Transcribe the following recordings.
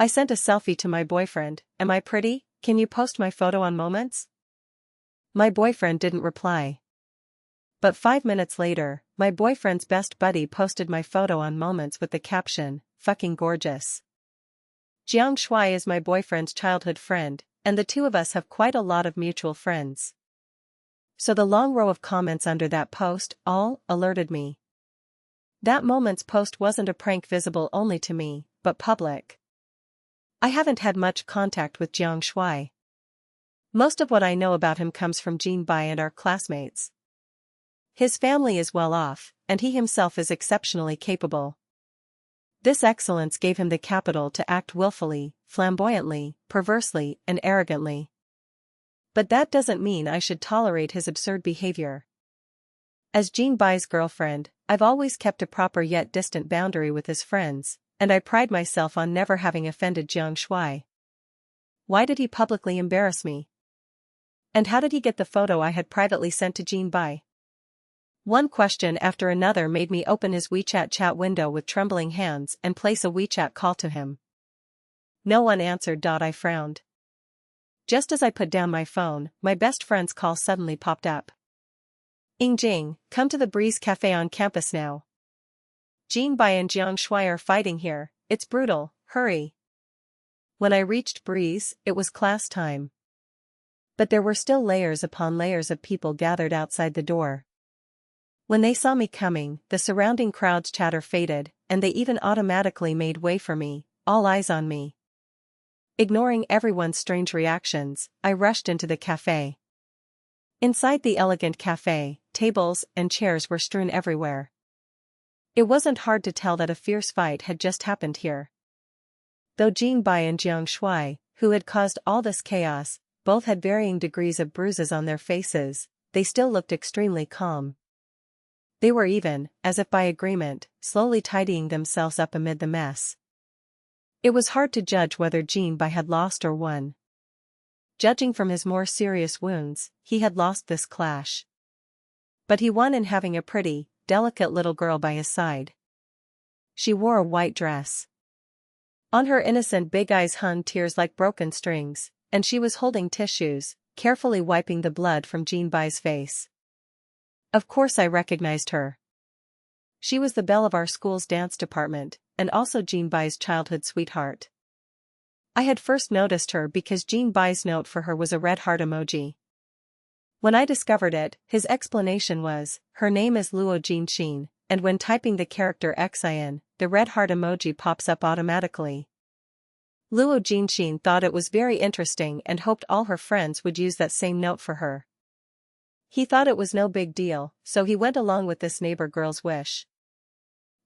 I sent a selfie to my boyfriend. Am I pretty? Can you post my photo on Moments? My boyfriend didn't reply. But 5 minutes later, my boyfriend's best buddy posted my photo on Moments with the caption, "Fucking gorgeous." Jiang Shuai is my boyfriend's childhood friend, and the two of us have quite a lot of mutual friends. So the long row of comments under that post all alerted me. That Moments post wasn't a prank visible only to me, but public. I haven't had much contact with Jiang Shuai. Most of what I know about him comes from Jin Bai and our classmates. His family is well off, and he himself is exceptionally capable. This excellence gave him the capital to act willfully, flamboyantly, perversely, and arrogantly. But that doesn't mean I should tolerate his absurd behavior. As Jin Bai's girlfriend, I've always kept a proper yet distant boundary with his friends, and I pride myself on never having offended Jiang Shuai. Why did he publicly embarrass me? And how did he get the photo I had privately sent to Jin Bai? One question after another made me open his WeChat chat window with trembling hands and place a WeChat call to him. No one answered. I frowned. Just as I put down my phone, my best friend's call suddenly popped up. Jing, come to the Breeze Cafe on campus now. Jin Bai and Jiang Shuai are fighting here, it's brutal, hurry. When I reached Breeze, it was class time. But there were still layers upon layers of people gathered outside the door. When they saw me coming, the surrounding crowd's chatter faded, and they even automatically made way for me, all eyes on me. Ignoring everyone's strange reactions, I rushed into the cafe. Inside the elegant cafe, tables and chairs were strewn everywhere. It wasn't hard to tell that a fierce fight had just happened here. Though Jin Bai and Jiang Shuai, who had caused all this chaos, both had varying degrees of bruises on their faces, they still looked extremely calm. They were even, as if by agreement, slowly tidying themselves up amid the mess. It was hard to judge whether Jin Bai had lost or won. Judging from his more serious wounds, he had lost this clash. But he won in having a pretty, delicate little girl by his side. She wore a white dress. On her innocent big eyes hung tears like broken strings, and she was holding tissues, carefully wiping the blood from Jin Bai's face. Of course I recognized her. She was the belle of our school's dance department, and also Jin Bai's childhood sweetheart. I had first noticed her because Jin Bai's note for her was a red heart emoji. When I discovered it, his explanation was, her name is Luo Jinxin, and when typing the character Xin, the red heart emoji pops up automatically. Luo Jinxin thought it was very interesting and hoped all her friends would use that same note for her. He thought it was no big deal, so he went along with this neighbor girl's wish.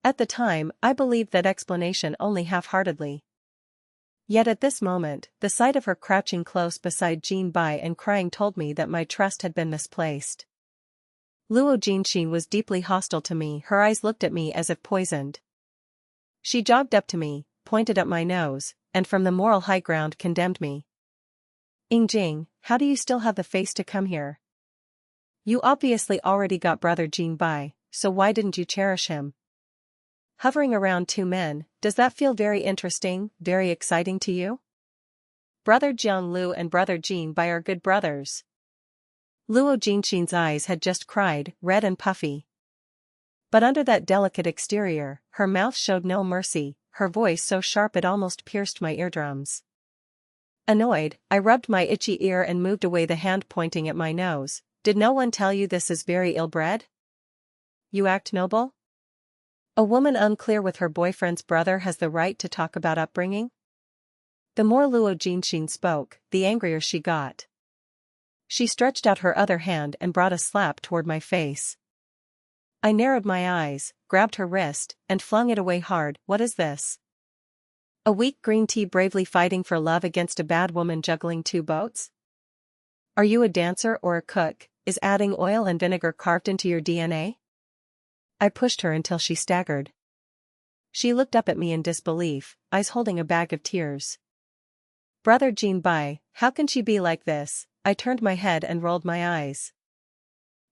At the time, I believed that explanation only half-heartedly. Yet at this moment, the sight of her crouching close beside Jin Bai and crying told me that my trust had been misplaced. Luo Jinxin was deeply hostile to me. Her eyes looked at me as if poisoned. She jogged up to me, pointed at my nose, and from the moral high ground condemned me. Jing, how do you still have the face to come here? You obviously already got brother Jin Bai, so why didn't you cherish him? Hovering around two men, does that feel very interesting, very exciting to you? Brother Jiang Lü and brother Jin Bai are good brothers. Luo Jinxin's eyes had just cried, red and puffy. But under that delicate exterior, her mouth showed no mercy, her voice so sharp it almost pierced my eardrums. Annoyed, I rubbed my itchy ear and moved away, the hand pointing at my nose. Did no one tell you this is very ill-bred? You act noble? A woman unclear with her boyfriend's brother has the right to talk about upbringing? The more Luo Jinxin spoke, the angrier she got. She stretched out her other hand and brought a slap toward my face. I narrowed my eyes, grabbed her wrist, and flung it away hard. What is this? A weak green tea bravely fighting for love against a bad woman juggling two boats? Are you a dancer or a cook? Is adding oil and vinegar carved into your DNA? I pushed her until she staggered. She looked up at me in disbelief, eyes holding a bag of tears. Brother Jin Bai, how can she be like this? I turned my head and rolled my eyes.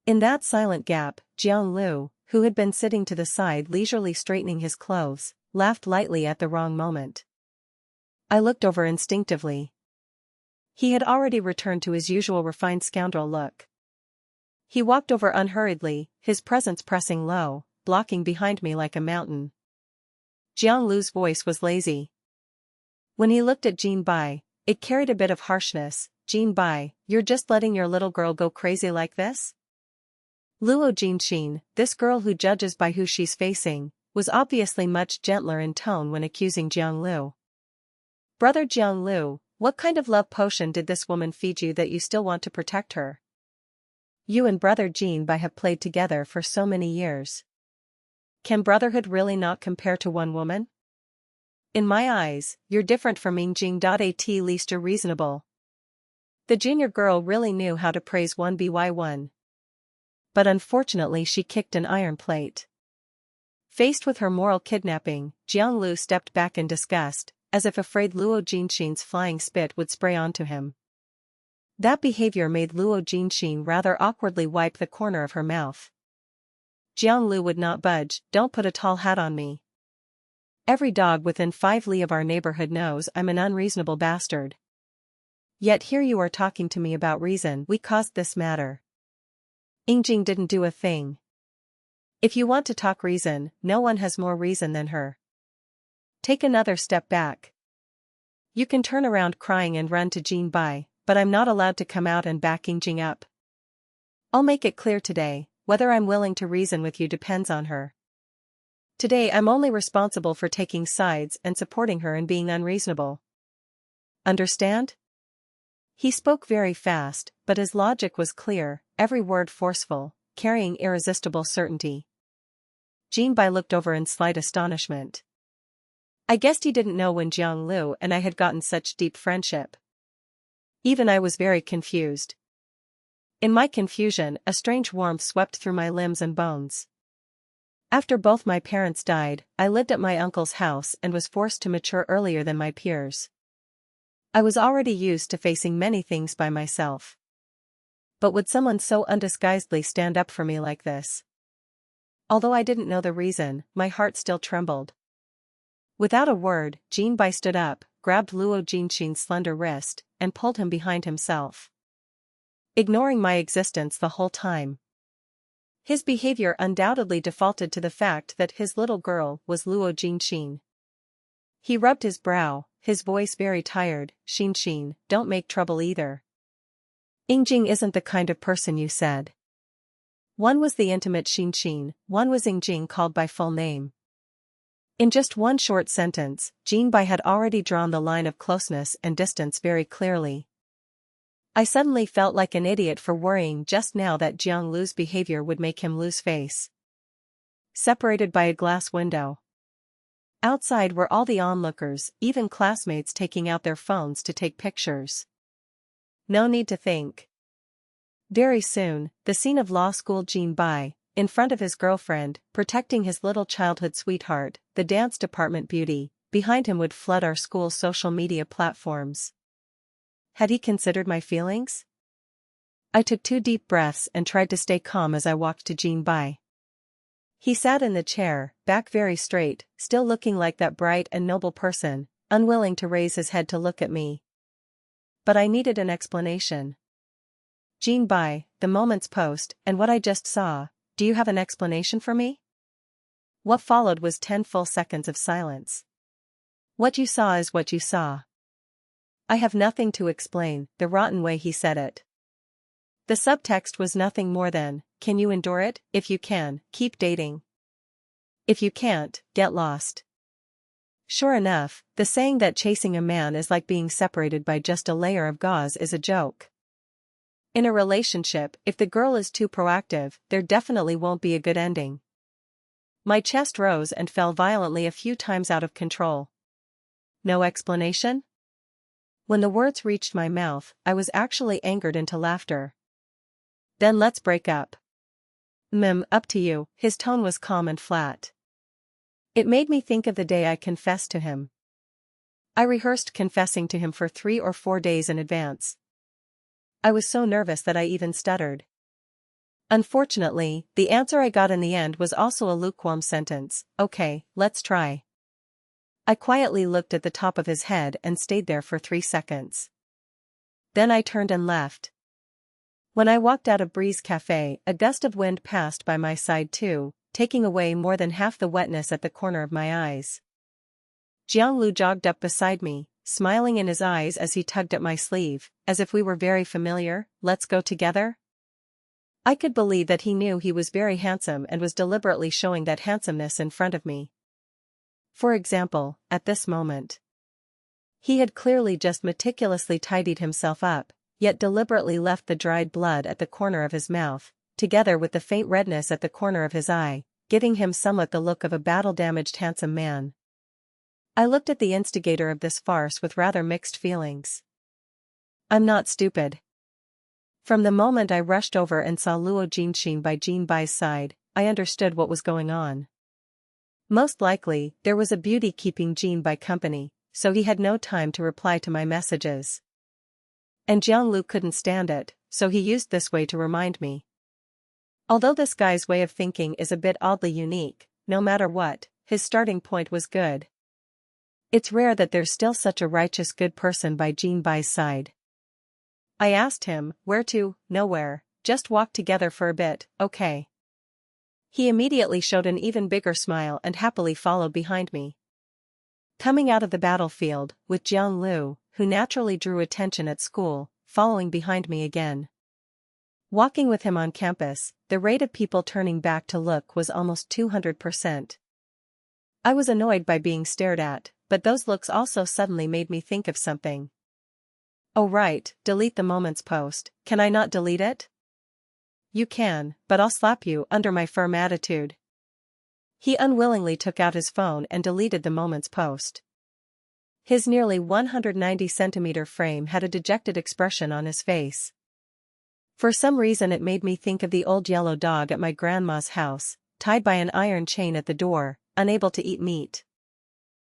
In that silent gap, Jiang Lü, who had been sitting to the side leisurely straightening his clothes, laughed lightly at the wrong moment. I looked over instinctively. He had already returned to his usual refined scoundrel look. He walked over unhurriedly, his presence pressing low, blocking behind me like a mountain. Jiang Lü's voice was lazy. When he looked at Jin Bai, it carried a bit of harshness. Jin Bai, you're just letting your little girl go crazy like this? Luo Jinxin, this girl who judges by who she's facing, was obviously much gentler in tone when accusing Jiang Lü. Brother Jiang Lü, what kind of love potion did this woman feed you that you still want to protect her? You and brother Jin Bai have played together for so many years. Can brotherhood really not compare to one woman? In my eyes, you're different from Yingjing. At least you're reasonable. The junior girl really knew how to praise 1by1. But unfortunately she kicked an iron plate. Faced with her moral kidnapping, Jiang Lü stepped back in disgust, as if afraid Luo Jinxin's flying spit would spray onto him. That behavior made Luo Jinxin rather awkwardly wipe the corner of her mouth. Jiang Lü would not budge. Don't put a tall hat on me. Every dog within 5 li of our neighborhood knows I'm an unreasonable bastard. Yet here you are talking to me about reason. We caused this matter. Yingjing didn't do a thing. If you want to talk reason, no one has more reason than her. Take another step back. You can turn around crying and run to Jin Bai, but I'm not allowed to come out and back Yingjing up. I'll make it clear today, whether I'm willing to reason with you depends on her. Today I'm only responsible for taking sides and supporting her in being unreasonable. Understand? He spoke very fast, but his logic was clear, every word forceful, carrying irresistible certainty. Jin Bai looked over in slight astonishment. I guessed he didn't know when Jiang Lü and I had gotten such deep friendship. Even I was very confused. In my confusion, a strange warmth swept through my limbs and bones. After both my parents died, I lived at my uncle's house and was forced to mature earlier than my peers. I was already used to facing many things by myself. But would someone so undisguisedly stand up for me like this? Although I didn't know the reason, my heart still trembled. Without a word, Jin Bai stood up, grabbed Luo Jinxin's slender wrist, and pulled him behind himself. Ignoring my existence the whole time. His behavior undoubtedly defaulted to the fact that his little girl was Luo Jinxin. He rubbed his brow, his voice very tired. Jinxin, don't make trouble either. Yingjing isn't the kind of person you said. One was the intimate Jinxin, one was Yingjing called by full name. In just one short sentence, Jin Bai had already drawn the line of closeness and distance very clearly. I suddenly felt like an idiot for worrying just now that Jiang Lü's behavior would make him lose face. Separated by a glass window. Outside were all the onlookers, even classmates taking out their phones to take pictures. No need to think. Very soon, the scene of law school Jin Bai, in front of his girlfriend, protecting his little childhood sweetheart, the dance department beauty, behind him would flood our school's social media platforms. Had he considered my feelings? I took 2 deep breaths and tried to stay calm as I walked to Jin Bai. He sat in the chair, back very straight, still looking like that bright and noble person, unwilling to raise his head to look at me. But I needed an explanation. Jin Bai, the moment's post, and what I just saw, do you have an explanation for me? What followed was 10 full seconds of silence. What you saw is what you saw. I have nothing to explain, the rotten way he said it. The subtext was nothing more than, can you endure it? If you can, keep dating. If you can't, get lost. Sure enough, the saying that chasing a man is like being separated by just a layer of gauze is a joke. In a relationship, if the girl is too proactive, there definitely won't be a good ending. My chest rose and fell violently a few times out of control. No explanation? When the words reached my mouth, I was actually angered into laughter. Then let's break up. Up to you. His tone was calm and flat. It made me think of the day I confessed to him. I rehearsed confessing to him for 3 or 4 days in advance. I was so nervous that I even stuttered. Unfortunately, the answer I got in the end was also a lukewarm sentence. Okay, let's try. I quietly looked at the top of his head and stayed there for 3 seconds. Then I turned and left. When I walked out of Breeze Cafe, a gust of wind passed by my side too, taking away more than half the wetness at the corner of my eyes. Jiang Lü jogged up beside me, smiling in his eyes as he tugged at my sleeve, as if we were very familiar. Let's go together? I could believe that he knew he was very handsome and was deliberately showing that handsomeness in front of me. For example, at this moment. He had clearly just meticulously tidied himself up, yet deliberately left the dried blood at the corner of his mouth, together with the faint redness at the corner of his eye, giving him somewhat the look of a battle-damaged handsome man. I looked at the instigator of this farce with rather mixed feelings. I'm not stupid. From the moment I rushed over and saw Luo Jinxin by Jin Bai's side, I understood what was going on. Most likely, there was a beauty keeping Jin Bai company, so he had no time to reply to my messages. And Jiang Lü couldn't stand it, so he used this way to remind me. Although this guy's way of thinking is a bit oddly unique, no matter what, his starting point was good. It's rare that there's still such a righteous good person by Jin Bai's side. I asked him, where to? Nowhere, just walk together for a bit, okay? He immediately showed an even bigger smile and happily followed behind me. Coming out of the battlefield, with Jiang Lü, who naturally drew attention at school, following behind me again. Walking with him on campus, the rate of people turning back to look was almost 200%. I was annoyed by being stared at, but those looks also suddenly made me think of something. Oh right, delete the Moments post. Can I not delete it? You can, but I'll slap you under my firm attitude. He unwillingly took out his phone and deleted the Moments post. His nearly 190-centimeter frame had a dejected expression on his face. For some reason it made me think of the old yellow dog at my grandma's house, tied by an iron chain at the door, unable to eat meat.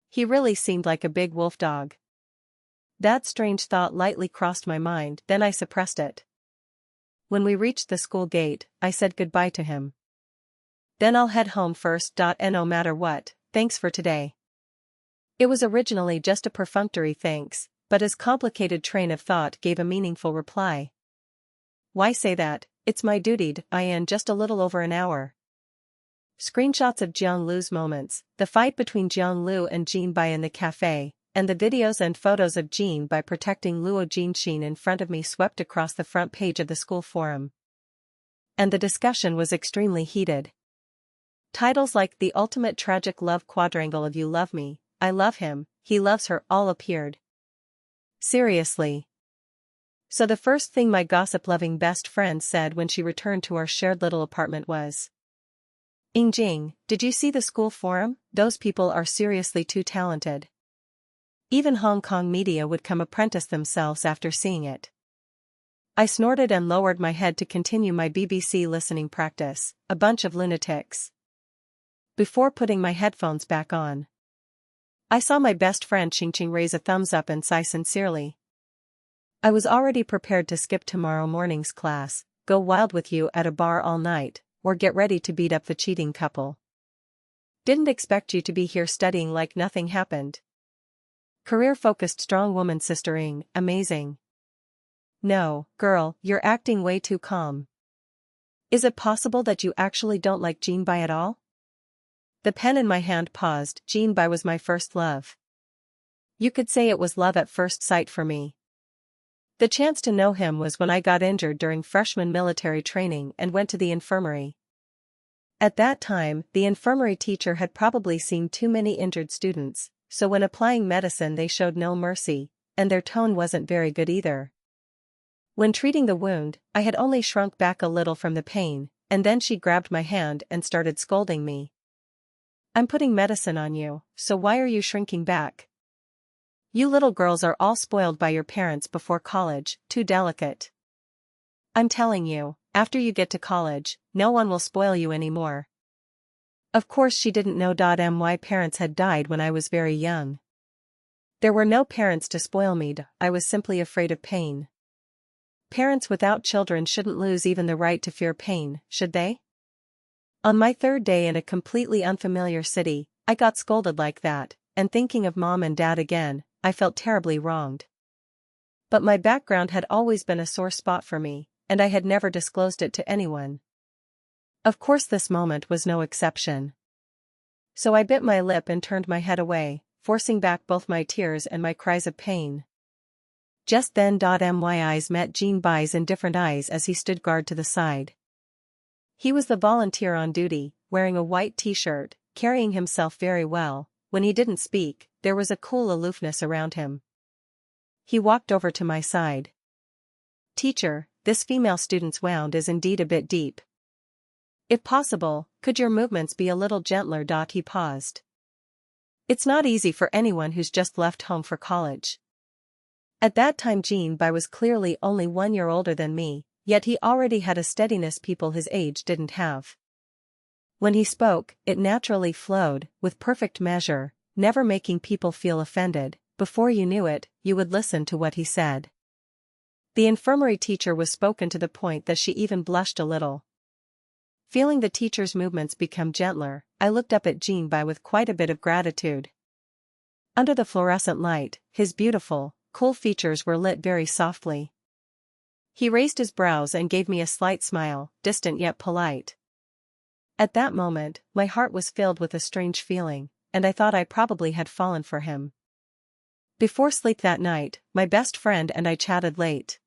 He really seemed like a big wolf dog. That strange thought lightly crossed my mind, then I suppressed it. When we reached the school gate, I said goodbye to him. Then I'll head home first. No matter what, thanks for today. It was originally just a perfunctory thanks, but his complicated train of thought gave a meaningful reply. Why say that? It's my duty. In just a little over an hour. Screenshots of Jiang Lü's moments, the fight between Jiang Lü and Jin Bai in the cafe, and the videos and photos of Jin Bai protecting Luo Jinxin in front of me swept across the front page of the school forum. And the discussion was extremely heated. Titles like "The Ultimate Tragic Love Quadrangle of You Love Me, I Love Him, He Loves Her" all appeared. Seriously. So the first thing my gossip-loving best friend said when she returned to our shared little apartment was, Jing, did you see the school forum? Those people are seriously too talented. Even Hong Kong media would come apprentice themselves after seeing it. I snorted and lowered my head to continue my BBC listening practice, a bunch of lunatics. Before putting my headphones back on, I saw my best friend Qingqing raise a thumbs up and sigh sincerely. I was already prepared to skip tomorrow morning's class, go wild with you at a bar all night, or get ready to beat up the cheating couple. Didn't expect you to be here studying like nothing happened. Career-focused strong woman sistering, amazing. No, girl, you're acting way too calm. Is it possible that you actually don't like Jin Bai at all? The pen in my hand paused. Jin Bai was my first love. You could say it was love at first sight for me. The chance to know him was when I got injured during freshman military training and went to the infirmary. At that time, the infirmary teacher had probably seen too many injured students, so when applying medicine they showed no mercy, and their tone wasn't very good either. When treating the wound, I had only shrunk back a little from the pain, and then she grabbed my hand and started scolding me. I'm putting medicine on you, so why are you shrinking back? You little girls are all spoiled by your parents before college, too delicate. I'm telling you, after you get to college, no one will spoil you anymore. Of course she didn't know my parents had died when I was very young. There were no parents to spoil me, I was simply afraid of pain. Parents without children shouldn't lose even the right to fear pain, should they? On my third day in a completely unfamiliar city, I got scolded like that, and thinking of mom and dad again, I felt terribly wronged. But my background had always been a sore spot for me, and I had never disclosed it to anyone. Of course this moment was no exception. So I bit my lip and turned my head away, forcing back both my tears and my cries of pain. Just then my eyes met Jin Bai's indifferent eyes as he stood guard to the side. He was the volunteer on duty, wearing a white t-shirt, carrying himself very well. When he didn't speak, there was a cool aloofness around him. He walked over to my side. "Teacher, this female student's wound is indeed a bit deep. If possible, could your movements be a little gentler?" He paused. It's not easy for anyone who's just left home for college. At that time Jin Bai was clearly only 1 year older than me, yet he already had a steadiness people his age didn't have. When he spoke, it naturally flowed, with perfect measure, never making people feel offended. Before you knew it, you would listen to what he said. The infirmary teacher was spoken to the point that she even blushed a little. Feeling the teacher's movements become gentler, I looked up at Jin Bai with quite a bit of gratitude. Under the fluorescent light, his beautiful, cool features were lit very softly. He raised his brows and gave me a slight smile, distant yet polite. At that moment, my heart was filled with a strange feeling, and I thought I probably had fallen for him. Before sleep that night, my best friend and I chatted late.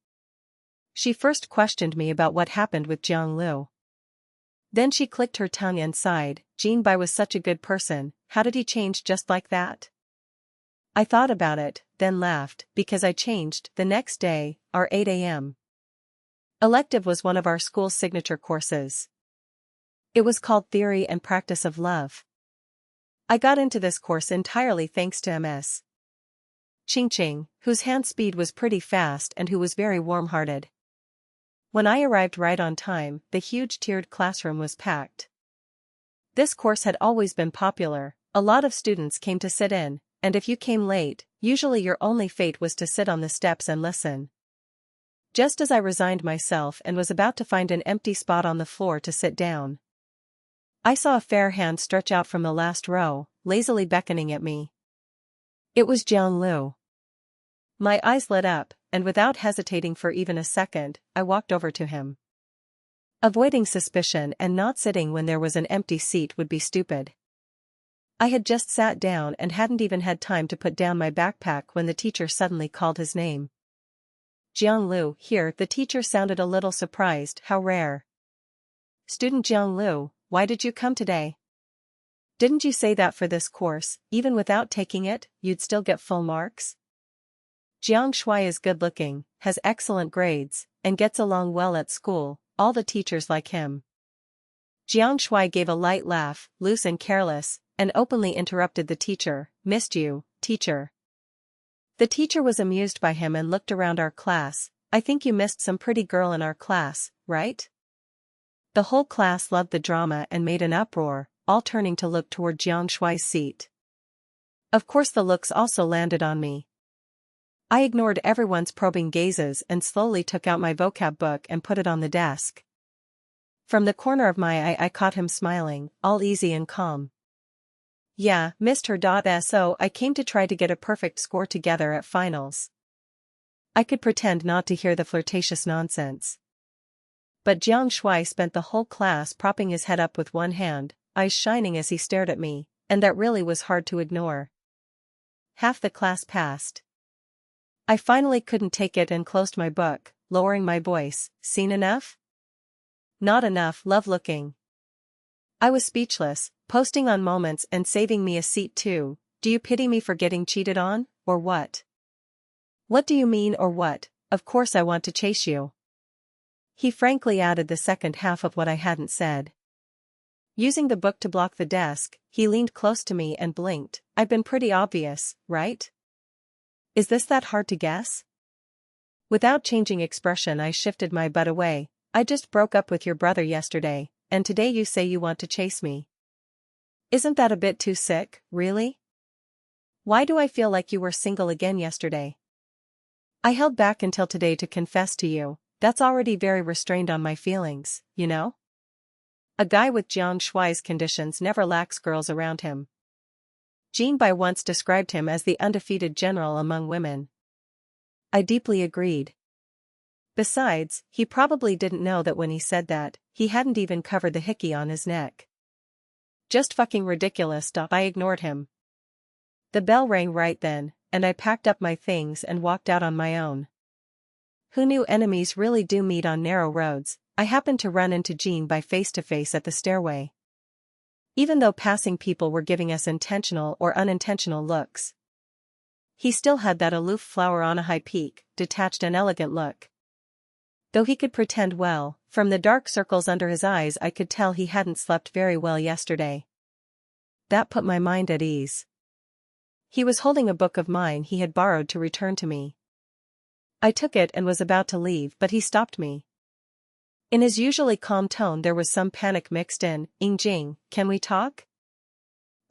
She first questioned me about what happened with Jiang Lü. Then she clicked her tongue and sighed. Jin Bai was such a good person, how did he change just like that? I thought about it, then laughed, because I changed. The next day, our 8 a.m. elective was one of our school's signature courses. It was called Theory and Practice of Love. I got into this course entirely thanks to Ms. Jinxin, whose hand speed was pretty fast and who was very warm-hearted. When I arrived right on time, the huge tiered classroom was packed. This course had always been popular, a lot of students came to sit in, and if you came late, usually your only fate was to sit on the steps and listen. Just as I resigned myself and was about to find an empty spot on the floor to sit down, I saw a fair hand stretch out from the last row, lazily beckoning at me. It was Jiang Lü. My eyes lit up, and without hesitating for even a second, I walked over to him. Avoiding suspicion and not sitting when there was an empty seat would be stupid. I had just sat down and hadn't even had time to put down my backpack when the teacher suddenly called his name. "Jiang Lü, here." The teacher sounded a little surprised. "How rare. Student Jiang Lü, why did you come today? Didn't you say that for this course, even without taking it, you'd still get full marks? Jiang Shuai is good-looking, has excellent grades, and gets along well at school. All the teachers like him." Jiang Shuai gave a light laugh, loose and careless, and openly interrupted the teacher. "Missed you, teacher." The teacher was amused by him and looked around our class. "I think you missed some pretty girl in our class, right?" The whole class loved the drama and made an uproar, all turning to look toward Jiang Shuai's seat. Of course the looks also landed on me. I ignored everyone's probing gazes and slowly took out my vocab book and put it on the desk. From the corner of my eye I caught him smiling, all easy and calm. "Yeah, missed her. So I came to try to get a perfect score together at finals." I could pretend not to hear the flirtatious nonsense. But Jiang Shuai spent the whole class propping his head up with one hand, eyes shining as he stared at me, and that really was hard to ignore. Half the class passed. I finally couldn't take it and closed my book, lowering my voice. "Seen enough? Not enough. Love looking." I was speechless, posting on moments and saving me a seat too. "Do you pity me for getting cheated on, or what?" "What do you mean, or what? Of course I want to chase you." He frankly added the second half of what I hadn't said. Using the book to block the desk, he leaned close to me and blinked. "I've been pretty obvious, right? Is this that hard to guess?" Without changing expression I shifted my butt away. "I just broke up with your brother yesterday, and today you say you want to chase me. Isn't that a bit too sick, really? Why do I feel like you were single again yesterday? I held back until today to confess to you. That's already very restrained on my feelings, you know? A guy with Jiang Shuai's conditions never lacks girls around him." Jin Bai once described him as the undefeated general among women. I deeply agreed. Besides, he probably didn't know that when he said that, he hadn't even covered the hickey on his neck. Just fucking ridiculous. I ignored him. The bell rang right then, and I packed up my things and walked out on my own. Who knew enemies really do meet on narrow roads? I happened to run into Jin Bai face to face at the stairway. Even though passing people were giving us intentional or unintentional looks, he still had that aloof flower on a high peak, detached and elegant look. Though he could pretend well, from the dark circles under his eyes I could tell he hadn't slept very well yesterday. That put my mind at ease. He was holding a book of mine he had borrowed to return to me. I took it and was about to leave, but he stopped me. In his usually calm tone there was some panic mixed in. Jing, can we talk?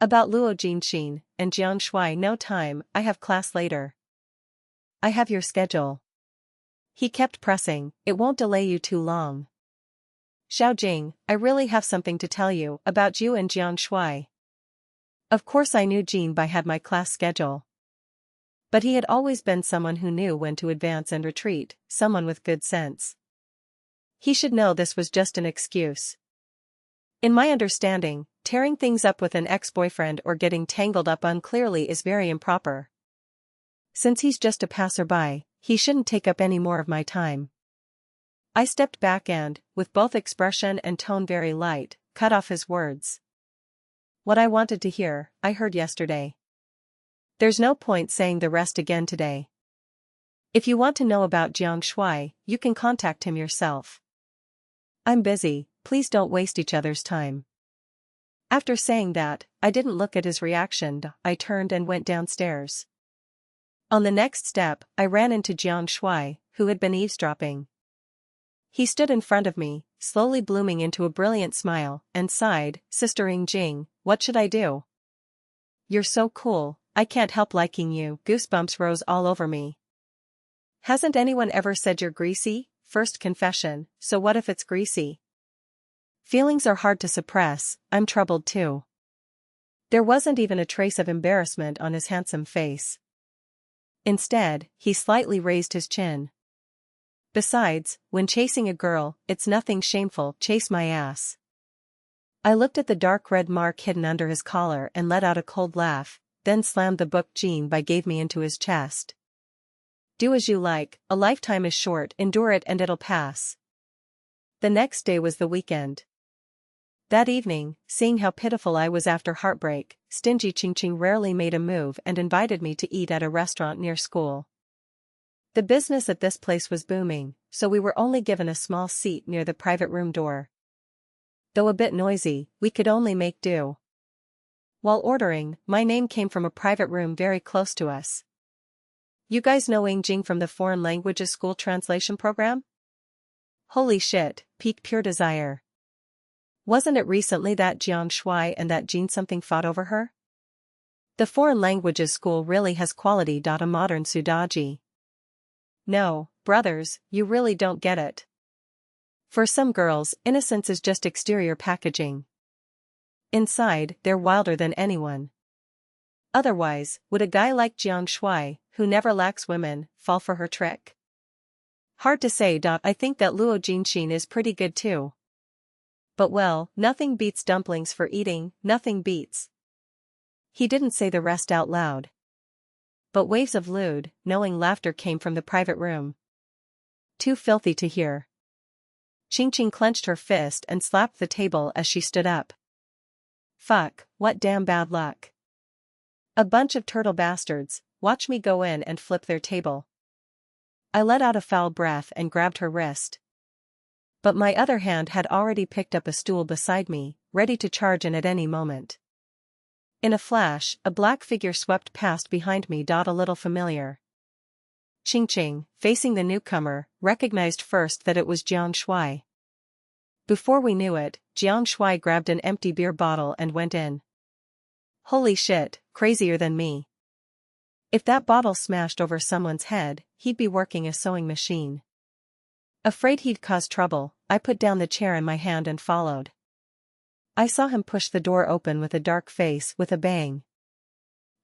About Luo Jinxin and Jiang Shuai. No time, I have class later. I have your schedule. He kept pressing, it won't delay you too long. Xiao Jing, I really have something to tell you about you and Jiang Shuai. Of course I knew Jin Bai had my class schedule. But he had always been someone who knew when to advance and retreat, someone with good sense. He should know this was just an excuse. In my understanding, tearing things up with an ex-boyfriend or getting tangled up unclearly is very improper. Since he's just a passerby, he shouldn't take up any more of my time. I stepped back and, with both expression and tone very light, cut off his words. What I wanted to hear, I heard yesterday. There's no point saying the rest again today. If you want to know about Jiang Shuai, you can contact him yourself. I'm busy, please don't waste each other's time. After saying that, I didn't look at his reaction. I turned and went downstairs. On the next step, I ran into Jiang Shuai, who had been eavesdropping. He stood in front of me, slowly blooming into a brilliant smile, and sighed, Sister Jing, what should I do? You're so cool, I can't help liking you. Goosebumps rose all over me. Hasn't anyone ever said you're greasy? First confession, so what if it's greasy? Feelings are hard to suppress, I'm troubled too. There wasn't even a trace of embarrassment on his handsome face. Instead, he slightly raised his chin. Besides, when chasing a girl, it's nothing shameful. Chase my ass. I looked at the dark red mark hidden under his collar and let out a cold laugh, then slammed the book Jin Bai gave me into his chest. Do as you like, a lifetime is short, endure it and it'll pass. The next day was the weekend. That evening, seeing how pitiful I was after heartbreak, stingy Qingqing rarely made a move and invited me to eat at a restaurant near school. The business at this place was booming, so we were only given a small seat near the private room door. Though a bit noisy, we could only make do. While ordering, my name came from a private room very close to us. You guys know Jing from the foreign languages school translation program? Holy shit, peak pure desire. Wasn't it recently that Jiang Shuai and that Jin something fought over her? The foreign languages school really has quality. A modern Sudaji. No, brothers, you really don't get it. For some girls, innocence is just exterior packaging. Inside, they're wilder than anyone. Otherwise, would a guy like Jiang Shuai, who never lacks women, fall for her trick? Hard to say. I think that Luo Jinxin is pretty good too. But well, nothing beats dumplings for eating, nothing beats. He didn't say the rest out loud. But waves of lewd, knowing laughter came from the private room. Too filthy to hear. Qingqing clenched her fist and slapped the table as she stood up. Fuck, what damn bad luck. A bunch of turtle bastards, watch me go in and flip their table. I let out a foul breath and grabbed her wrist. But my other hand had already picked up a stool beside me, ready to charge in at any moment. In a flash, a black figure swept past behind me. A little familiar. Qingqing, facing the newcomer, recognized first that it was Jiang Shuai. Before we knew it, Jiang Shuai grabbed an empty beer bottle and went in. Holy shit, crazier than me. If that bottle smashed over someone's head, he'd be working a sewing machine. Afraid he'd cause trouble, I put down the chair in my hand and followed. I saw him push the door open with a dark face with a bang.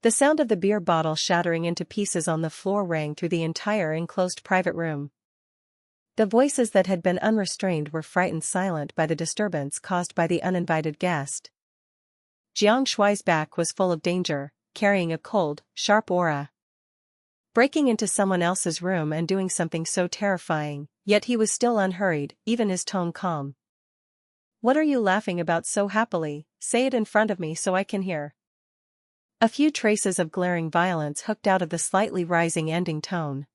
The sound of the beer bottle shattering into pieces on the floor rang through the entire enclosed private room. The voices that had been unrestrained were frightened silent by the disturbance caused by the uninvited guest. Jiang Shuai's back was full of danger, carrying a cold, sharp aura. Breaking into someone else's room and doing something so terrifying, yet he was still unhurried, even his tone calm. "What are you laughing about so happily? Say it in front of me so I can hear." A few traces of glaring violence hooked out of the slightly rising ending tone.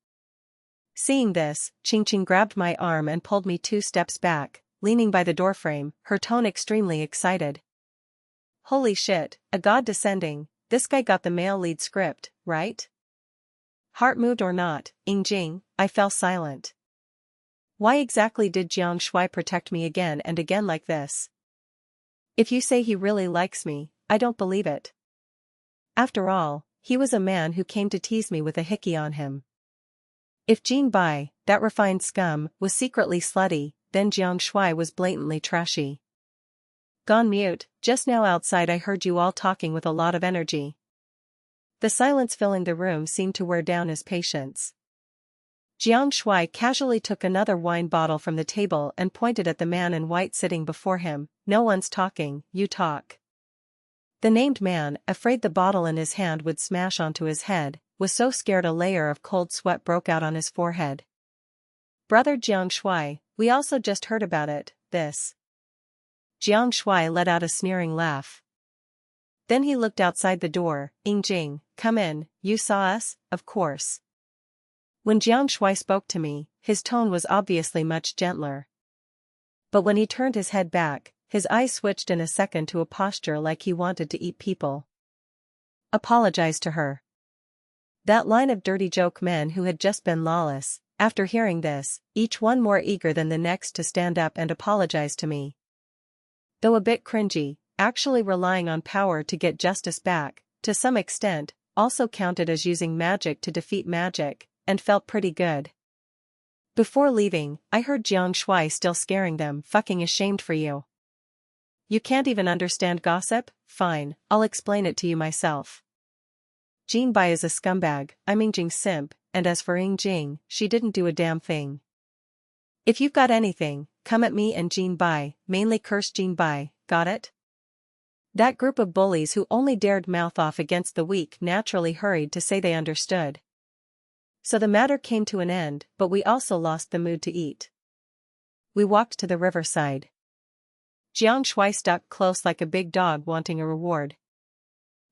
Seeing this, Jinxin grabbed my arm and pulled me 2 steps back, leaning by the doorframe, her tone extremely excited. "Holy shit, a god descending, this guy got the male lead script, right?" Heart moved or not, Jing, I fell silent. Why exactly did Jiang Shuai protect me again and again like this? If you say he really likes me, I don't believe it. After all, he was a man who came to tease me with a hickey on him. If Jin Bai, that refined scum, was secretly slutty, then Jiang Shuai was blatantly trashy. Gone mute, just now outside I heard you all talking with a lot of energy. The silence filling the room seemed to wear down his patience. Jiang Shuai casually took another wine bottle from the table and pointed at the man in white sitting before him. "No one's talking, you talk." The named man, afraid the bottle in his hand would smash onto his head, was so scared a layer of cold sweat broke out on his forehead. "Brother Jiang Shuai, we also just heard about it, this." Jiang Shuai let out a sneering laugh. Then he looked outside the door. "Jing, come in, you saw us, of course." When Jiang Shuai spoke to me, his tone was obviously much gentler. But when he turned his head back, his eyes switched in a second to a posture like he wanted to eat people. "Apologize to her." That line of dirty joke men who had just been lawless, after hearing this, each one more eager than the next to stand up and apologize to me. Though a bit cringy, actually relying on power to get justice back, to some extent, also counted as using magic to defeat magic, and felt pretty good. Before leaving, I heard Jiang Shuai still scaring them. "Fucking ashamed for you. You can't even understand gossip? Fine, I'll explain it to you myself. Jin Bai is a scumbag, I'm Jing's simp, and as for Jing, she didn't do a damn thing. If you've got anything, come at me and Jin Bai, mainly curse Jin Bai, got it?" That group of bullies who only dared mouth off against the weak naturally hurried to say they understood. So the matter came to an end, but we also lost the mood to eat. We walked to the riverside. Jiang Shuai stuck close like a big dog wanting a reward.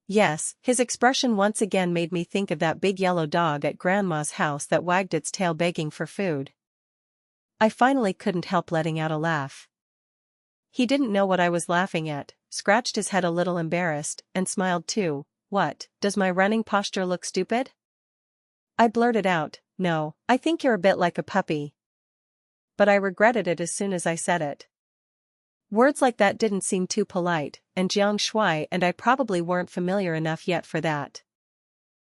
Yes, his expression once again made me think of that big yellow dog at Grandma's house that wagged its tail begging for food. I finally couldn't help letting out a laugh. He didn't know what I was laughing at, scratched his head a little embarrassed, and smiled too. "What, does my running posture look stupid?" I blurted out, "No, I think you're a bit like a puppy." But I regretted it as soon as I said it. Words like that didn't seem too polite, and Jiang Shuai and I probably weren't familiar enough yet for that.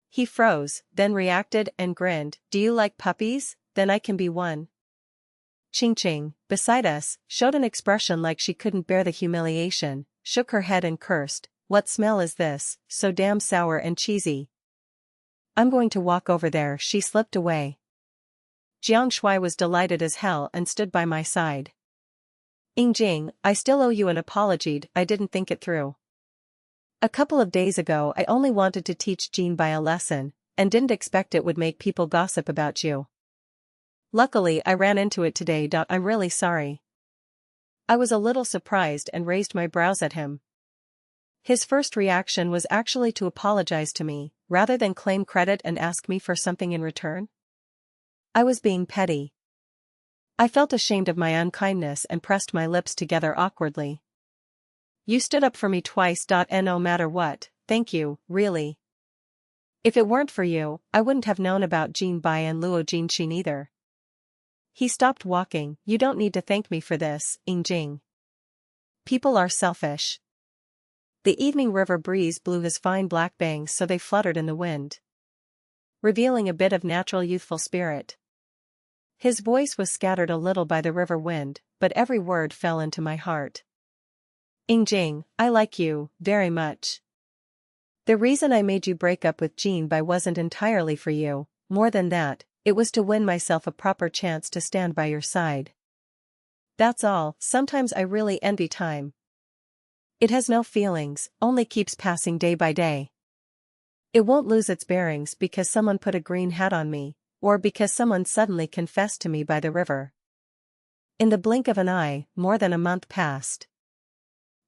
He froze, then reacted and grinned. "Do you like puppies? Then I can be one." Jinxin, beside us, showed an expression like she couldn't bear the humiliation, shook her head and cursed. "What smell is this, so damn sour and cheesy?" "I'm going to walk over there." She slipped away. Jiang Shuai was delighted as hell and stood by my side. "Jing, I still owe you an apology. I didn't think it through. A couple of days ago I only wanted to teach Jin Bai a lesson, and didn't expect it would make people gossip about you. Luckily I ran into it today. I'm really sorry." I was a little surprised and raised my brows at him. His first reaction was actually to apologize to me, rather than claim credit and ask me for something in return. I was being petty. I felt ashamed of my unkindness and pressed my lips together awkwardly. "You stood up for me twice. And no matter what, thank you, really. If it weren't for you, I wouldn't have known about Jin Bai and Luo Jinxin either." He stopped walking. "You don't need to thank me for this, Jing. People are selfish." The evening river breeze blew his fine black bangs so they fluttered in the wind, revealing a bit of natural youthful spirit. His voice was scattered a little by the river wind, but every word fell into my heart. "Jing, I like you, very much. The reason I made you break up with Jin Bai wasn't entirely for you, more than that, it was to win myself a proper chance to stand by your side. That's all. Sometimes I really envy time. It has no feelings, only keeps passing day by day. It won't lose its bearings because someone put a green hat on me, or because someone suddenly confessed to me by the river. In the blink of an eye, more than a month passed.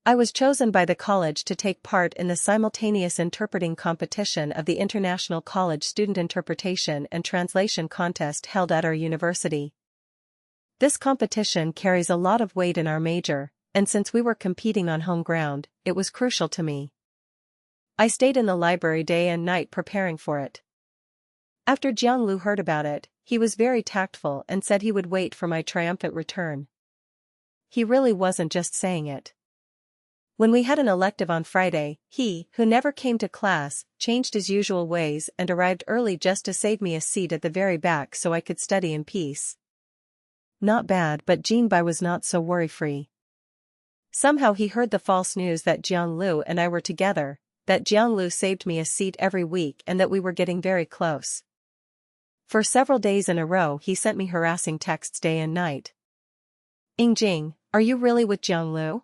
I was chosen by the college to take part in the simultaneous interpreting competition of the International College Student Interpretation and Translation Contest held at our university. This competition carries a lot of weight in our major, and since we were competing on home ground, it was crucial to me. I stayed in the library day and night preparing for it. After Jiang Lü heard about it, he was very tactful and said he would wait for my triumphant return. He really wasn't just saying it. When we had an elective on Friday, he, who never came to class, changed his usual ways and arrived early just to save me a seat at the very back so I could study in peace. Not bad, but Jin Bai was not so worry-free. Somehow he heard the false news that Jiang Lü and I were together, that Jiang Lü saved me a seat every week and that we were getting very close. For several days in a row he sent me harassing texts day and night. Jing, are you really with Jiang Lü?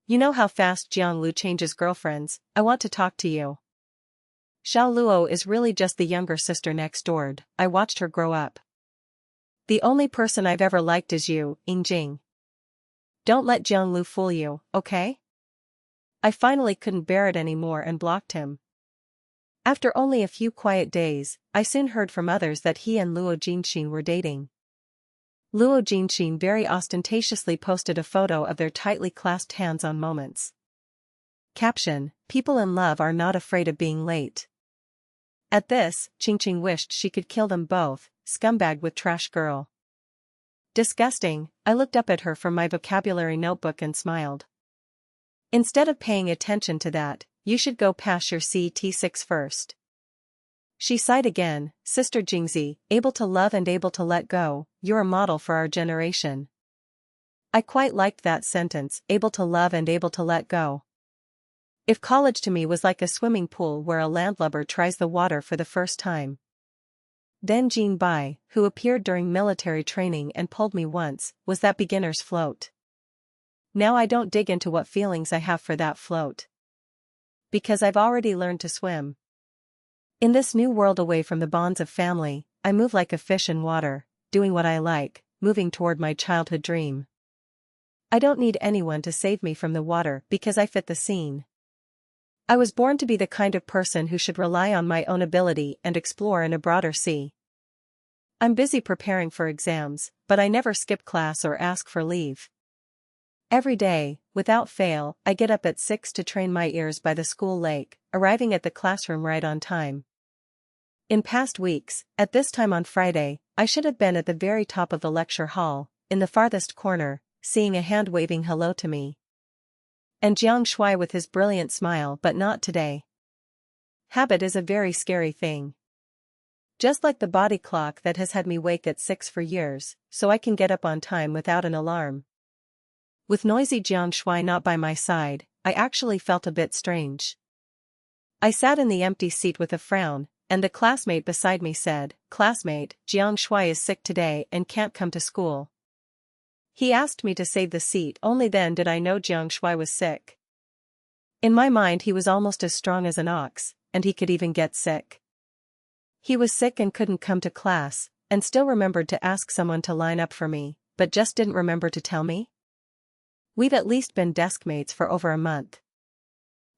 You know how fast Jiang Lü changes girlfriends, I want to talk to you. Xiao Luo is really just the younger sister next door, I watched her grow up. The only person I've ever liked is you, Jing. Don't let Jiang Lü fool you, okay? I finally couldn't bear it anymore and blocked him. After only a few quiet days, I soon heard from others that he and Luo Jinxin were dating. Luo Jinxin very ostentatiously posted a photo of their tightly clasped hands on Moments. Caption: People in love are not afraid of being late. At this, Jinxin wished she could kill them both, scumbag with trash girl. Disgusting, I looked up at her from my vocabulary notebook and smiled. Instead of paying attention to that, you should go pass your CT6 first. She sighed again, Sister Jingzi, able to love and able to let go, you're a model for our generation. I quite liked that sentence, able to love and able to let go. If college to me was like a swimming pool where a landlubber tries the water for the first time. Then Jin Bai, who appeared during military training and pulled me once, was that beginner's float. Now I don't dig into what feelings I have for that float. Because I've already learned to swim. In this new world away from the bonds of family, I move like a fish in water, doing what I like, moving toward my childhood dream. I don't need anyone to save me from the water because I fit the scene. I was born to be the kind of person who should rely on my own ability and explore in a broader sea. I'm busy preparing for exams, but I never skip class or ask for leave. Every day, without fail, I get up at 6 to train my ears by the school lake, arriving at the classroom right on time. In past weeks, at this time on Friday, I should have been at the very top of the lecture hall, in the farthest corner, seeing a hand waving hello to me. And Jiang Shuai with his brilliant smile, but not today. Habit is a very scary thing. Just like the body clock that has had me wake at 6 for years, so I can get up on time without an alarm. With noisy Jiang Shuai not by my side, I actually felt a bit strange. I sat in the empty seat with a frown, and the classmate beside me said, "Classmate, Jiang Shuai is sick today and can't come to school." He asked me to save the seat, only then did I know Jiang Shuai was sick. In my mind he was almost as strong as an ox, and he could even get sick. He was sick and couldn't come to class, and still remembered to ask someone to line up for me, but just didn't remember to tell me? We've at least been desk mates for over a month.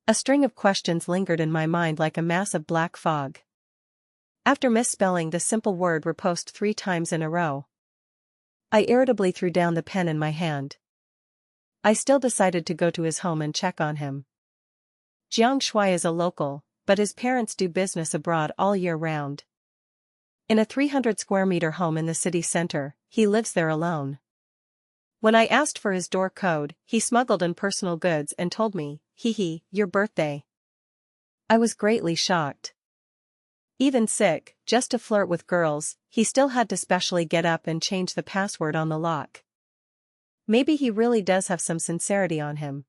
A string of questions lingered in my mind like a mass of black fog. After misspelling the simple word riposte 3 times in a row, I irritably threw down the pen in my hand. I still decided to go to his home and check on him. Jiang Shuai is a local, but his parents do business abroad all year round. In a 300 square meter home in the city center, he lives there alone. When I asked for his door code, he smuggled in personal goods and told me, "Hee, your birthday." I was greatly shocked. Even sick, just to flirt with girls, he still had to specially get up and change the password on the lock. Maybe he really does have some sincerity on him.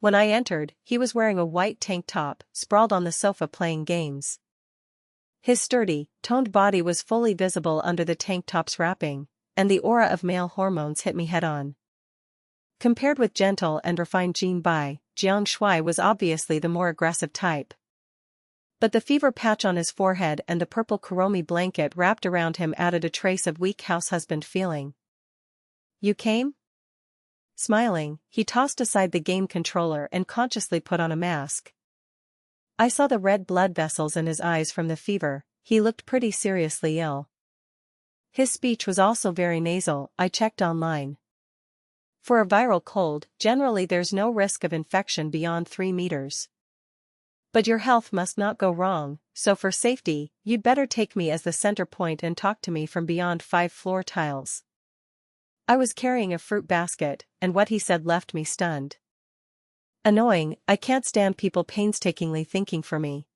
When I entered, he was wearing a white tank top, sprawled on the sofa playing games. His sturdy, toned body was fully visible under the tank top's wrapping, and the aura of male hormones hit me head-on. Compared with gentle and refined Jin Bai, Jiang Shuai was obviously the more aggressive type. But the fever patch on his forehead and the purple kuromi blanket wrapped around him added a trace of weak house husband feeling. "You came?" Smiling, he tossed aside the game controller and consciously put on a mask. I saw the red blood vessels in his eyes from the fever. He looked pretty seriously ill. His speech was also very nasal. I checked online. For a viral cold, generally there's no risk of infection beyond 3 meters. But your health must not go wrong, so for safety, you'd better take me as the center point and talk to me from beyond 5 floor tiles. I was carrying a fruit basket, and what he said left me stunned. Annoying, I can't stand people painstakingly thinking for me.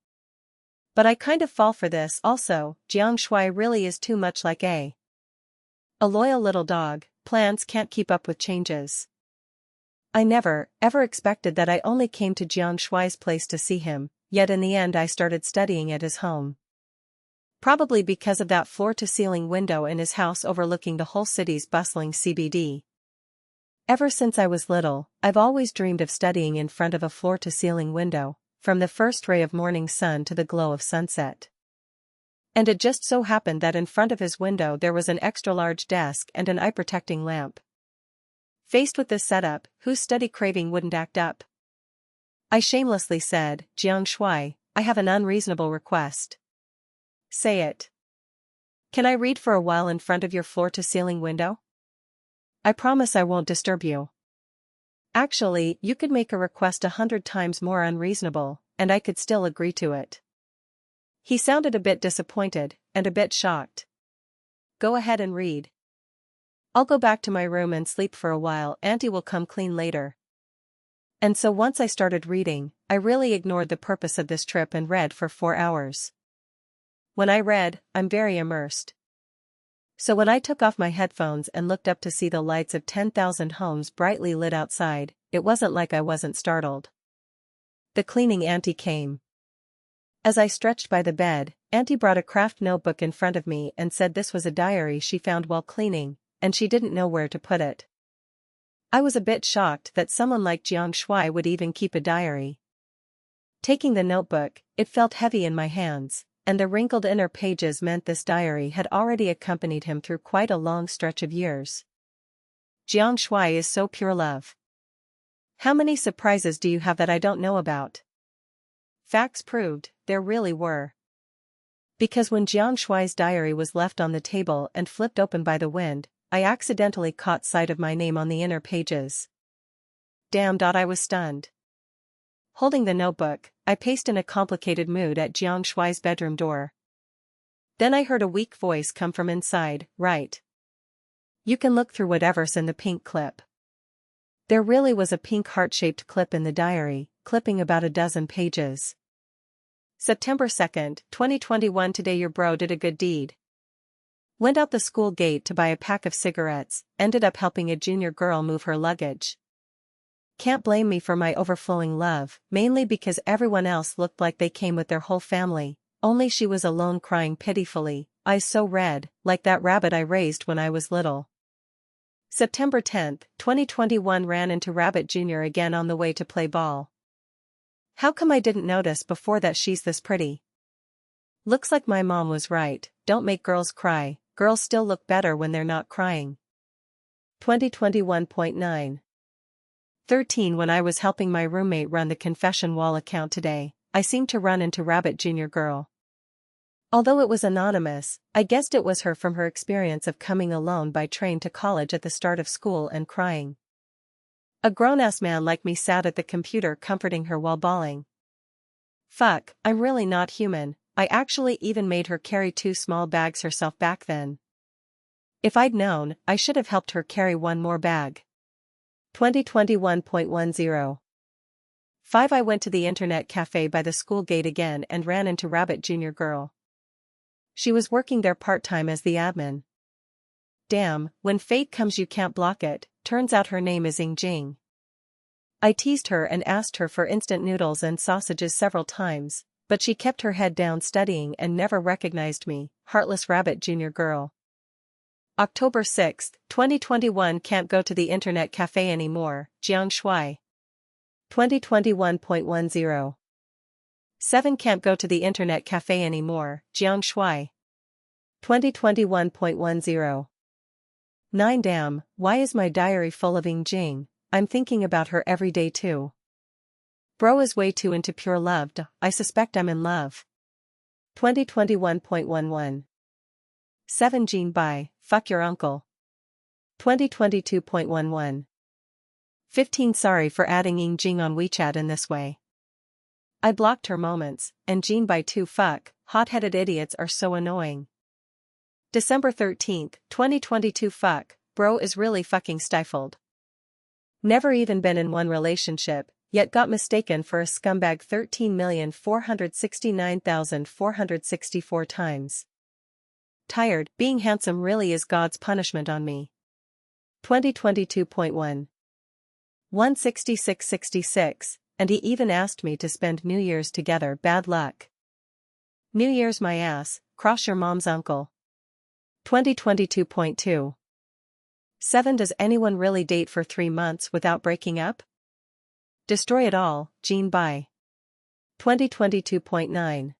But I kind of fall for this also. Jiang Shuai really is too much like a loyal little dog. Plans can't keep up with changes. I never, ever expected that. I only came to Jiang Shuai's place to see him, yet in the end I started studying at his home. Probably because of that floor-to-ceiling window in his house overlooking the whole city's bustling CBD. Ever since I was little, I've always dreamed of studying in front of a floor-to-ceiling window, from the first ray of morning sun to the glow of sunset. And it just so happened that in front of his window there was an extra-large desk and an eye-protecting lamp. Faced with this setup, whose study craving wouldn't act up? I shamelessly said, "Jiang Shuai, I have an unreasonable request." "Say it." "Can I read for a while in front of your floor-to-ceiling window?" "I promise I won't disturb you." Actually, you could make a request 100 times more unreasonable, and I could still agree to it. He sounded a bit disappointed, and a bit shocked. "Go ahead and read. I'll go back to my room and sleep for a while. Auntie will come clean later." And so once I started reading, I really ignored the purpose of this trip and read for 4 hours. When I read, I'm very immersed. So when I took off my headphones and looked up to see the lights of 10,000 homes brightly lit outside, it wasn't like I wasn't startled. The cleaning auntie came. As I stretched by the bed, auntie brought a craft notebook in front of me and said this was a diary she found while cleaning, and she didn't know where to put it. I was a bit shocked that someone like Jiang Shuai would even keep a diary. Taking the notebook, it felt heavy in my hands, and the wrinkled inner pages meant this diary had already accompanied him through quite a long stretch of years. Jiang Shuai is so pure love. How many surprises do you have that I don't know about? Facts proved, there really were. Because when Jiang Shuai's diary was left on the table and flipped open by the wind, I accidentally caught sight of my name on the inner pages. Damn! I was stunned. Holding the notebook, I paced in a complicated mood at Jiang Shuai's bedroom door. Then I heard a weak voice come from inside, "Right. You can look through whatever's in the pink clip." There really was a pink heart-shaped clip in the diary, clipping about a dozen pages. September 2nd, 2021. Today your bro did a good deed. Went out the school gate to buy a pack of cigarettes, ended up helping a junior girl move her luggage. Can't blame me for my overflowing love, mainly because everyone else looked like they came with their whole family, only she was alone crying pitifully, eyes so red, like that rabbit I raised when I was little. September 10th, 2021. Ran into Rabbit Jr. again on the way to play ball. How come I didn't notice before that she's this pretty? Looks like my mom was right, don't make girls cry, girls still look better when they're not crying. 2021.9 13. When I was helping my roommate run the confession wall account today, I seemed to run into Rabbit Jr. girl. Although it was anonymous, I guessed it was her from her experience of coming alone by train to college at the start of school and crying. A grown-ass man like me sat at the computer comforting her while bawling. Fuck, I'm really not human. I actually even made her carry 2 small bags herself back then. If I'd known, I should have helped her carry 1 more bag. 2021.10 5. I went to the internet cafe by the school gate again and ran into Rabbit Jr. girl. She was working there part-time as the admin. Damn, when fate comes you can't block it. Turns out her name is Jing. I teased her and asked her for instant noodles and sausages several times, but she kept her head down studying and never recognized me, heartless rabbit junior girl. October 6, 2021 Can't go to the internet cafe anymore, Jiang Shuai. 2021.10. 7 Can't go to the internet cafe anymore, Jiang Shuai. 2021.10. 9 Damn, why is my diary full of Jing? I'm thinking about her every day too. Bro is way too into pure love, I suspect I'm in love. 2021.11. 7 Jin Bai, fuck your uncle. 2022.11. 15 Sorry for adding Jing on WeChat in this way. I blocked her moments, and Jin Bai too. Fuck, hot-headed idiots are so annoying. December 13, 2022 Fuck, bro is really fucking stifled. Never even been in one relationship, yet got mistaken for a scumbag 13,469,464 times. Tired, being handsome really is God's punishment on me. 2022.1. 166.66, and he even asked me to spend New Year's together. Bad luck. New Year's my ass, cross your mom's uncle. 2022.2. 7 Does anyone really date for 3 months without breaking up? Destroy it all, Jin Bai. 2022.9.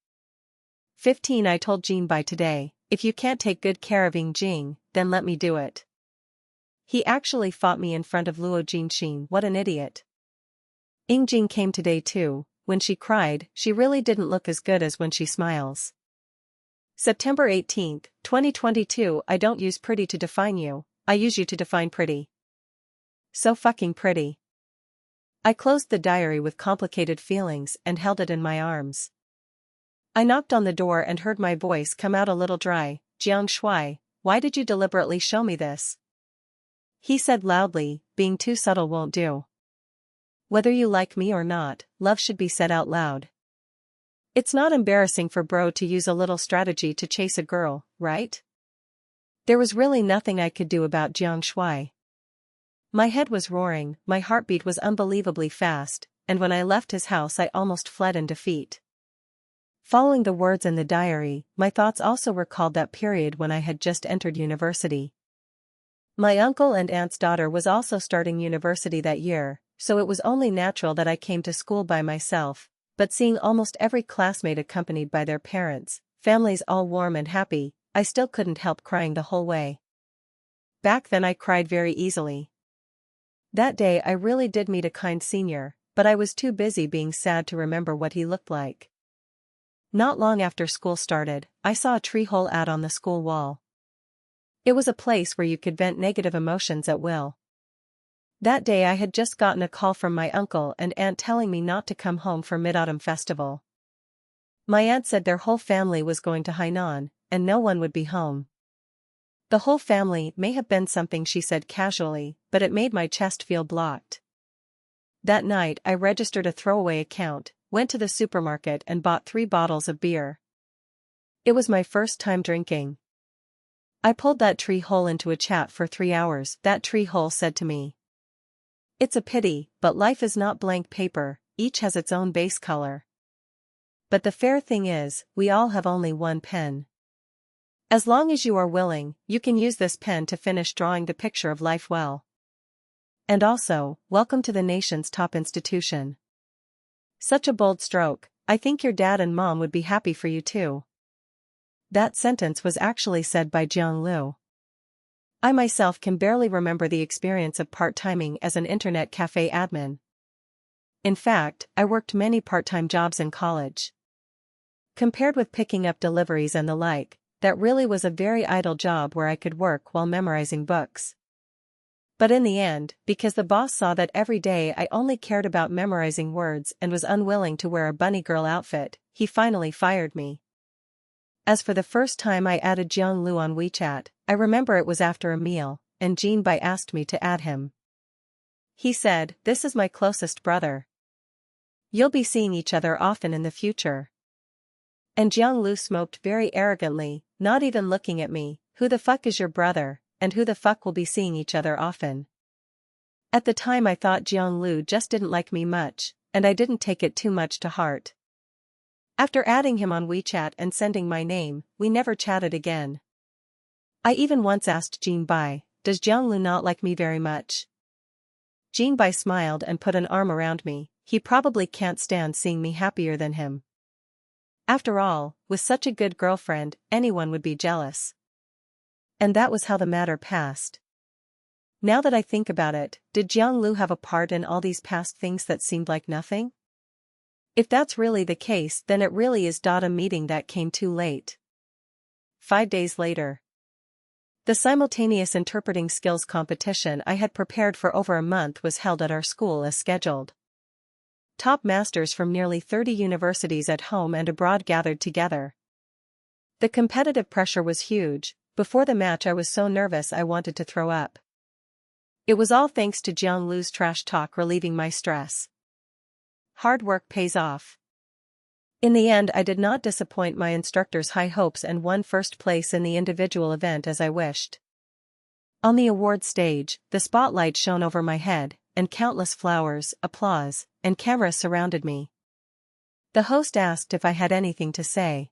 15 I told Jin Bai today, if you can't take good care of Jing, then let me do it. He actually fought me in front of Luo Jinxin. What an idiot. Jing came today too. When she cried, she really didn't look as good as when she smiles. September 18, 2022 I don't use pretty to define you, I use you to define pretty. So fucking pretty. I closed the diary with complicated feelings and held it in my arms. I knocked on the door and heard my voice come out a little dry. Jiang Shuai, why did you deliberately show me this? He said loudly, being too subtle won't do. Whether you like me or not, love should be said out loud. It's not embarrassing for bro to use a little strategy to chase a girl, right? There was really nothing I could do about Jiang Shuai. My head was roaring, my heartbeat was unbelievably fast, and when I left his house I almost fled in defeat. Following the words in the diary, my thoughts also recalled that period when I had just entered university. My uncle and aunt's daughter was also starting university that year, so it was only natural that I came to school by myself, but seeing almost every classmate accompanied by their parents, families all warm and happy, I still couldn't help crying the whole way. Back then I cried very easily. That day I really did meet a kind senior, but I was too busy being sad to remember what he looked like. Not long after school started, I saw a tree hole ad on the school wall. It was a place where you could vent negative emotions at will. That day I had just gotten a call from my uncle and aunt telling me not to come home for Mid-Autumn Festival. My aunt said their whole family was going to Hainan, and no one would be home. The whole family may have been something she said casually, but it made my chest feel blocked. That night I registered a throwaway account, went to the supermarket and bought 3 bottles of beer. It was my first time drinking. I pulled that tree hole into a chat for 3 hours. That tree hole said to me, "It's a pity, but life is not blank paper, each has its own base color. But the fair thing is, we all have only one pen. As long as you are willing, you can use this pen to finish drawing the picture of life well. And also, welcome to the nation's top institution." Such a bold stroke, I think your dad and mom would be happy for you too. That sentence was actually said by Jiang Lü. I myself can barely remember the experience of part-timing as an internet cafe admin. In fact, I worked many part-time jobs in college. Compared with picking up deliveries and the like, that really was a very idle job where I could work while memorizing books. But in the end, because the boss saw that every day I only cared about memorizing words and was unwilling to wear a bunny girl outfit, he finally fired me. As for the first time I added Jiang Lü on WeChat, I remember it was after a meal, and Jin Bai asked me to add him. He said, "This is my closest brother. You'll be seeing each other often in the future." And Jiang Lü smoked very arrogantly, not even looking at me. "Who the fuck is your brother, and who the fuck will be seeing each other often?" At the time I thought Jiang Lü just didn't like me much, and I didn't take it too much to heart. After adding him on WeChat and sending my name, we never chatted again. I even once asked Jin Bai, "Does Jiang Lü not like me very much?" Jin Bai smiled and put an arm around me. "He probably can't stand seeing me happier than him. After all, with such a good girlfriend, anyone would be jealous." And that was how the matter passed. Now that I think about it, did Jiang Lü have a part in all these past things that seemed like nothing? If that's really the case, then it really is a meeting that came too late. 5 days later. The simultaneous interpreting skills competition I had prepared for over a month was held at our school as scheduled. Top masters from nearly 30 universities at home and abroad gathered together. The competitive pressure was huge. Before the match I was so nervous I wanted to throw up. It was all thanks to Jiang Lü's trash talk relieving my stress. Hard work pays off. In the end I did not disappoint my instructor's high hopes and won first place in the individual event as I wished. On the award stage, the spotlight shone over my head, and countless flowers, applause, and cameras surrounded me. The host asked if I had anything to say.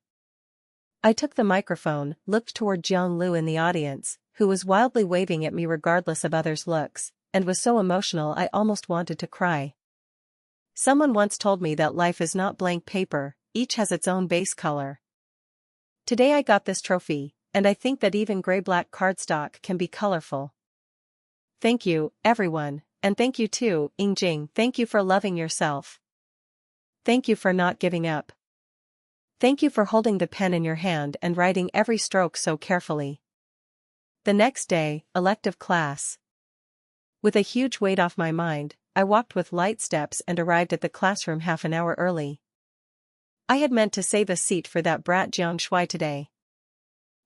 I took the microphone, looked toward Jiang Lü in the audience, who was wildly waving at me regardless of others' looks, and was so emotional I almost wanted to cry. Someone once told me that life is not blank paper, each has its own base color. Today I got this trophy, and I think that even gray-black cardstock can be colorful. Thank you, everyone, and thank you too, Yingjing. Thank you for loving yourself. Thank you for not giving up. Thank you for holding the pen in your hand and writing every stroke so carefully. The next day, elective class. With a huge weight off my mind, I walked with light steps and arrived at the classroom half an hour early. I had meant to save a seat for that brat Jiang Shuai today.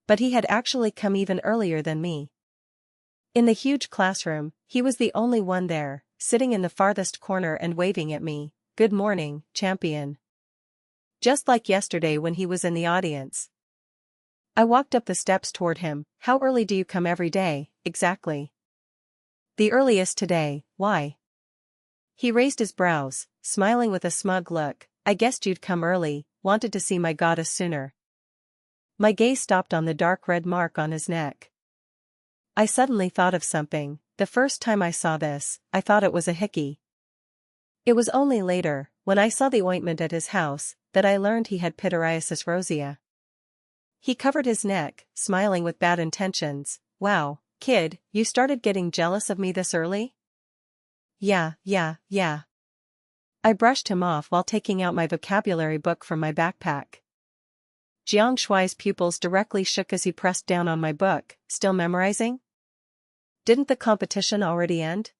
But he had actually come even earlier than me. In the huge classroom, he was the only one there, sitting in the farthest corner and waving at me. "Good morning, champion." Just like yesterday when he was in the audience. I walked up the steps toward him. "How early do you come every day, exactly?" "The earliest today, why?" He raised his brows, smiling with a smug look. "I guessed you'd come early, wanted to see my goddess sooner." My gaze stopped on the dark red mark on his neck. I suddenly thought of something. The first time I saw this, I thought it was a hickey. It was only later, when I saw the ointment at his house, that I learned he had pityriasis rosea. He covered his neck, smiling with bad intentions. "Wow, kid, you started getting jealous of me this early?" Yeah. I brushed him off while taking out my vocabulary book from my backpack. Jiang Shuai's pupils directly shook as he pressed down on my book. "Still memorizing? Didn't the competition already end?"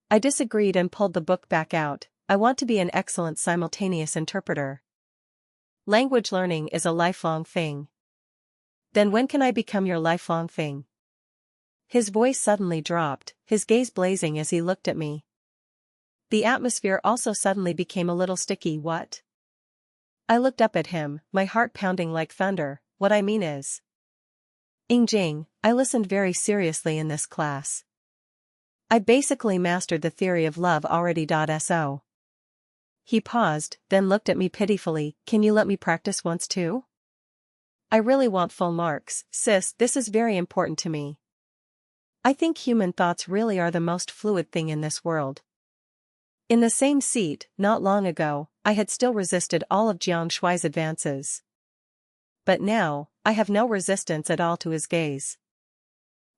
I disagreed and pulled the book back out. "I want to be an excellent simultaneous interpreter. Language learning is a lifelong thing." "Then when can I become your lifelong thing?" His voice suddenly dropped, his gaze blazing as he looked at me. The atmosphere also suddenly became a little sticky. "What?" I looked up at him, my heart pounding like thunder. "What I mean is, Yingjing, I listened very seriously in this class. I basically mastered the theory of love already. So. He paused, then looked at me pitifully. "Can you let me practice once too? I really want full marks, sis. This is very important to me. I think human thoughts really are the most fluid thing in this world." In the same seat, not long ago, I had still resisted all of Jiang Shuai's advances. But now, I have no resistance at all to his gaze.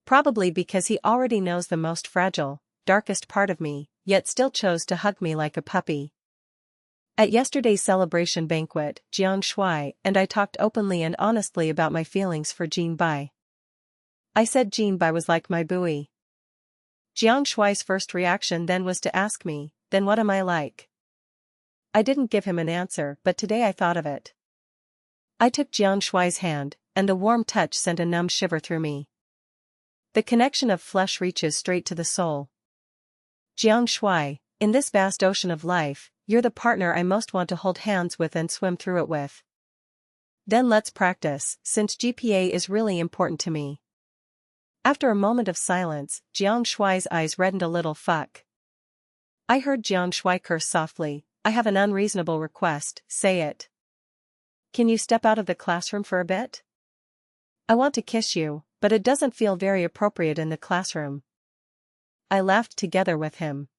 Probably because he already knows the most fragile, darkest part of me, yet still chose to hug me like a puppy. At yesterday's celebration banquet, Jiang Shuai and I talked openly and honestly about my feelings for Jin Bai. I said Jin Bai was like my buoy. Jiang Shuai's first reaction then was to ask me, "Then what am I like?" I didn't give him an answer, but today I thought of it. I took Jiang Shuai's hand, and the warm touch sent a numb shiver through me. The connection of flesh reaches straight to the soul. Jiang Shuai, in this vast ocean of life, you're the partner I most want to hold hands with and swim through it with. Then let's practice, since GPA is really important to me. After a moment of silence, Jiang Shuai's eyes reddened a little. Fuck. I heard Jiang Shuai curse softly. I have an unreasonable request, say it. Can you step out of the classroom for a bit? I want to kiss you, but it doesn't feel very appropriate in the classroom. I laughed together with him.